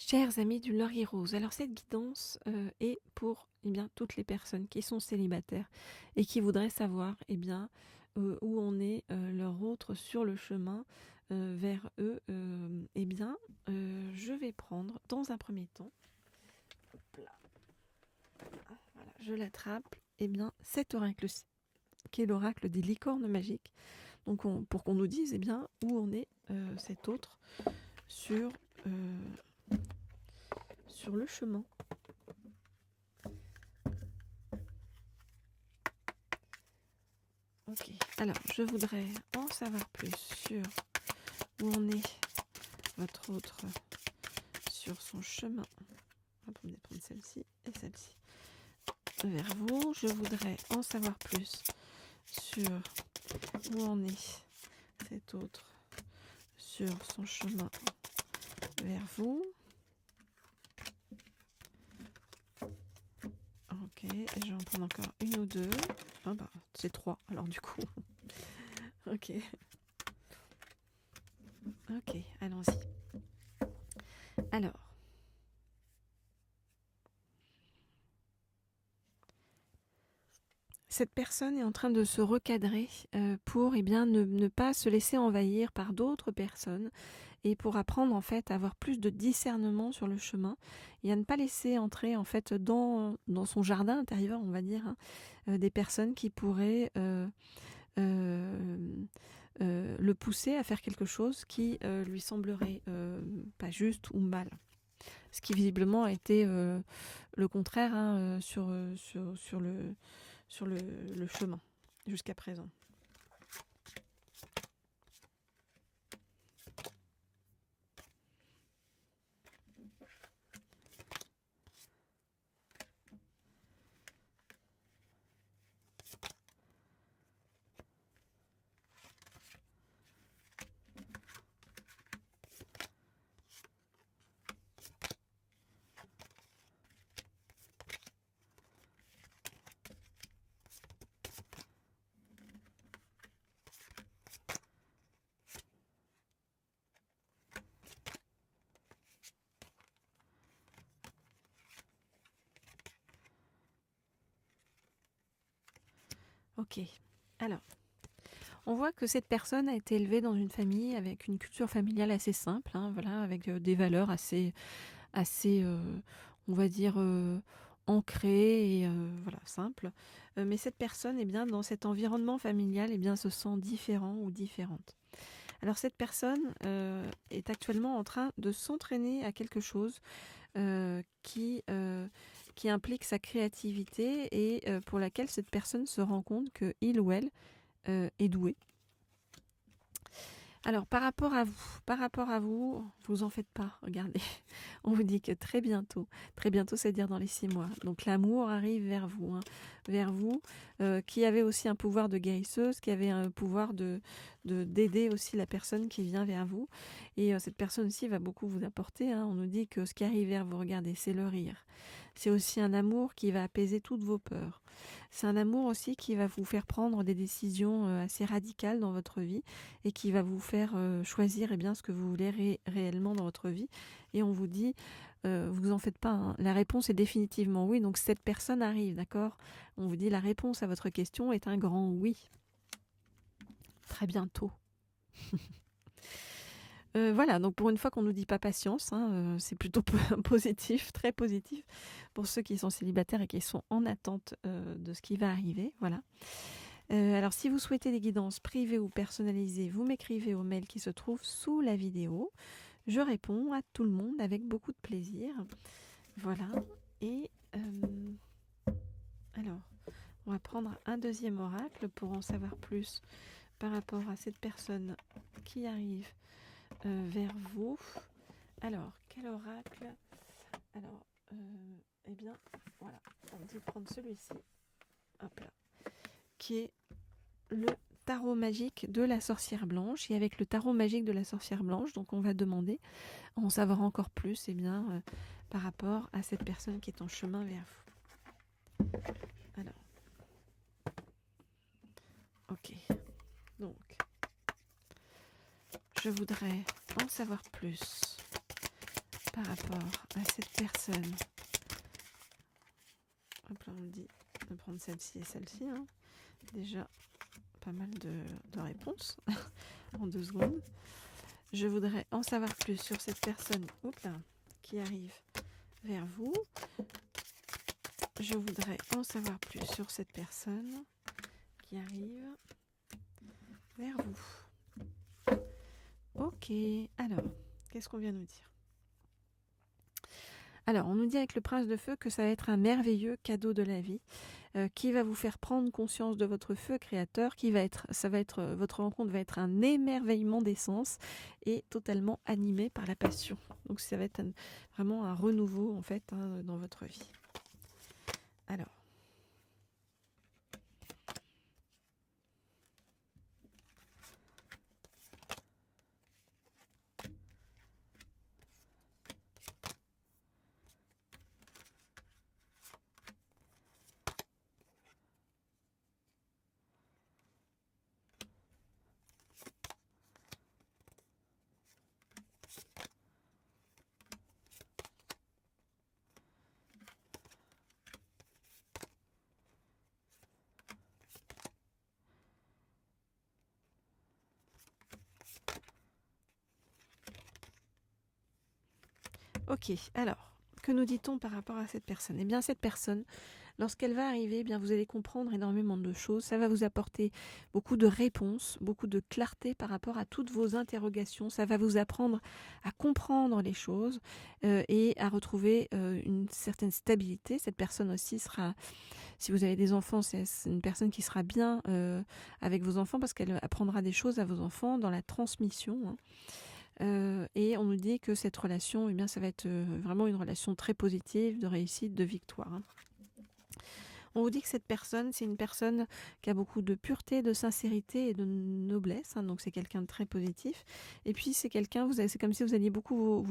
Chers amis du Laurier Rose, alors cette guidance est pour toutes les personnes qui sont célibataires et qui voudraient savoir où en est leur autre sur le chemin vers eux. Je vais prendre dans un premier temps, hop là, voilà, je l'attrape, cet oracle-ci, qui est l'oracle des licornes magiques. Donc pour qu'on nous dise où en est cet autre sur le chemin. Ok, alors je voudrais en savoir plus sur où en est votre autre sur son chemin. On va prendre celle-ci et celle-ci vers vous. Je voudrais en savoir plus sur où en est cet autre sur son chemin vers vous. Ok, et je vais en prendre encore une ou deux. Ah bah, c'est 3, alors du coup. Ok. Ok, allons-y. Alors. Cette personne est en train de se recadrer pour ne pas se laisser envahir par d'autres personnes et pour apprendre en fait à avoir plus de discernement sur le chemin et à ne pas laisser entrer en fait dans son jardin intérieur, on va dire, des personnes qui pourraient le pousser à faire quelque chose qui lui semblerait pas juste ou mal. Ce qui visiblement a été le contraire sur le chemin jusqu'à présent. Ok, alors, on voit que cette personne a été élevée dans une famille avec une culture familiale assez simple, avec des valeurs assez on va dire, ancrées et simples. Mais cette personne, dans cet environnement familial, se sent différent ou différente. Alors cette personne est actuellement en train de s'entraîner à quelque chose qui implique sa créativité et pour laquelle cette personne se rend compte qu'il ou elle est doué. Alors par rapport à vous, vous en faites pas, regardez. On vous dit que très bientôt, c'est-à-dire dans les 6 mois, donc l'amour arrive vers vous, qui avait aussi un pouvoir de guérisseuse, qui avait un pouvoir d'aider aussi la personne qui vient vers vous. Et cette personne aussi va beaucoup vous apporter. On nous dit que ce qui arrive vers vous, regardez, c'est le rire. C'est aussi un amour qui va apaiser toutes vos peurs. C'est un amour aussi qui va vous faire prendre des décisions assez radicales dans votre vie et qui va vous faire choisir ce que vous voulez réellement dans votre vie. Et on vous dit, vous en faites pas, la réponse est définitivement oui. Donc cette personne arrive, d'accord ? On vous dit la réponse à votre question est un grand oui. Très bientôt. Voilà, donc pour une fois qu'on nous dit pas patience, c'est plutôt positif, très positif pour ceux qui sont célibataires et qui sont en attente de ce qui va arriver. Voilà. Alors si vous souhaitez des guidances privées ou personnalisées, vous m'écrivez au mail qui se trouve sous la vidéo. Je réponds à tout le monde avec beaucoup de plaisir. Voilà. Et alors, on va prendre un deuxième oracle pour en savoir plus par rapport à cette personne qui arrive vers vous. Alors, quel oracle ? Alors, voilà, on va prendre celui-ci, hop là, qui est le tarot magique de la sorcière blanche. Et avec le tarot magique de la sorcière blanche, donc on va demander à en savoir encore plus par rapport à cette personne qui est en chemin vers vous. Alors, ok, donc je voudrais en savoir plus par rapport à cette personne. Hop là, on me dit de prendre celle-ci et celle-ci. Hein. Déjà, pas mal de réponses en 2 secondes. Je voudrais en savoir plus sur cette personne qui arrive vers vous. Je voudrais en savoir plus sur cette personne qui arrive vers vous. Ok, alors, qu'est-ce qu'on vient nous dire ? Alors, on nous dit avec le prince de feu que ça va être un merveilleux cadeau de la vie qui va vous faire prendre conscience de votre feu créateur, votre rencontre va être un émerveillement des sens et totalement animé par la passion. Donc, ça va être vraiment un renouveau en fait dans votre vie. Alors. Ok, alors, que nous dit-on par rapport à cette personne ? Eh bien, cette personne, lorsqu'elle va arriver, eh bien, vous allez comprendre énormément de choses. Ça va vous apporter beaucoup de réponses, beaucoup de clarté par rapport à toutes vos interrogations. Ça va vous apprendre à comprendre les choses et à retrouver une certaine stabilité. Cette personne aussi sera, si vous avez des enfants, c'est une personne qui sera bien avec vos enfants parce qu'elle apprendra des choses à vos enfants dans la transmission. Hein. Et on nous dit que cette relation, eh bien, ça va être vraiment une relation très positive, de réussite, de victoire. Hein. On vous dit que cette personne, c'est une personne qui a beaucoup de pureté, de sincérité et de noblesse. Hein, donc c'est quelqu'un de très positif. Et puis c'est quelqu'un, c'est comme si vous alliez beaucoup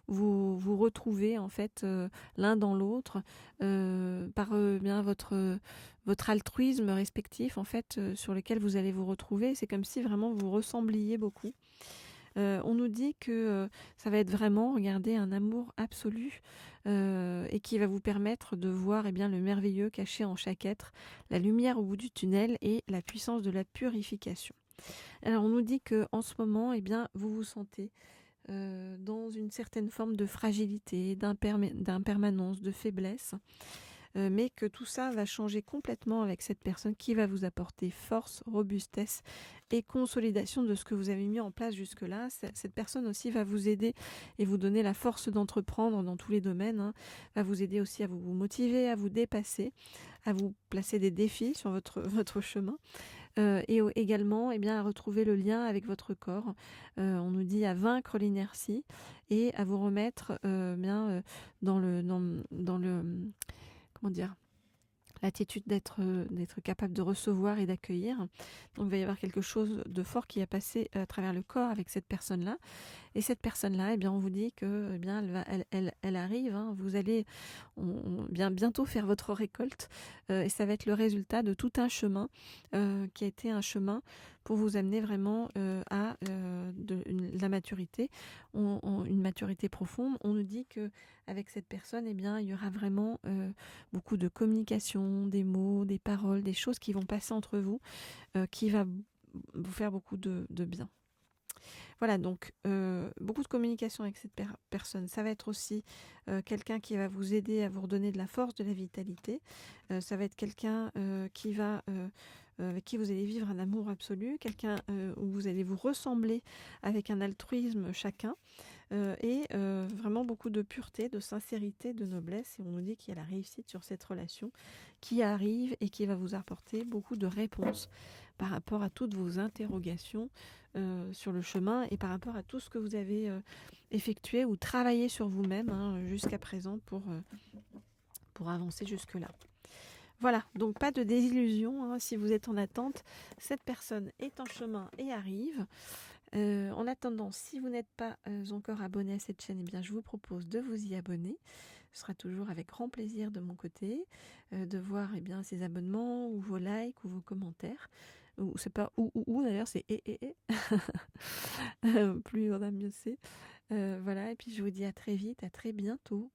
vous retrouver en fait l'un dans l'autre par bien votre altruisme respectif en fait sur lequel vous allez vous retrouver. C'est comme si vraiment vous ressembliez beaucoup. On nous dit que ça va être vraiment, regardez, un amour absolu et qui va vous permettre de voir eh bien, le merveilleux caché en chaque être, la lumière au bout du tunnel et la puissance de la purification. Alors on nous dit qu'en ce moment, eh bien, vous vous sentez dans une certaine forme de fragilité, d'impermanence, de faiblesse. Mais que tout ça va changer complètement avec cette personne qui va vous apporter force, robustesse et consolidation de ce que vous avez mis en place jusque-là. Cette personne aussi va vous aider et vous donner la force d'entreprendre dans tous les domaines, hein. Va vous aider aussi à vous motiver, à vous dépasser, à vous placer des défis sur votre chemin. Et également eh bien, à retrouver le lien avec votre corps. On nous dit à vaincre l'inertie et à vous remettre dans le comment dire, l'attitude d'être capable de recevoir et d'accueillir. Donc il va y avoir quelque chose de fort qui a passé à travers le corps avec cette personne-là. Et cette personne-là, eh bien, on vous dit que eh bien, elle arrive. Hein, vous allez bientôt faire votre récolte et ça va être le résultat de tout un chemin qui a été un chemin pour vous amener vraiment à la maturité, une maturité profonde. On nous dit que avec cette personne, eh bien, il y aura vraiment beaucoup de communication, des mots, des paroles, des choses qui vont passer entre vous, qui va vous faire beaucoup de bien. Voilà, donc beaucoup de communication avec cette personne. Ça va être aussi quelqu'un qui va vous aider à vous redonner de la force, de la vitalité. Ça va être quelqu'un avec qui vous allez vivre un amour absolu, quelqu'un où vous allez vous ressembler avec un altruisme chacun. Et vraiment beaucoup de pureté, de sincérité, de noblesse. Et on nous dit qu'il y a la réussite sur cette relation qui arrive et qui va vous apporter beaucoup de réponses par rapport à toutes vos interrogations sur le chemin et par rapport à tout ce que vous avez effectué ou travaillé sur vous-même jusqu'à présent pour avancer jusque-là. Voilà, donc pas de désillusion si vous êtes en attente. Cette personne est en chemin et arrive. En attendant, si vous n'êtes pas encore abonné à cette chaîne, eh bien, je vous propose de vous y abonner. Ce sera toujours avec grand plaisir de mon côté de voir eh bien, ces abonnements ou vos likes ou vos commentaires. Ou c'est pas ou d'ailleurs, c'est et. Plus on a mieux c'est. Voilà, et puis je vous dis à très vite, à très bientôt.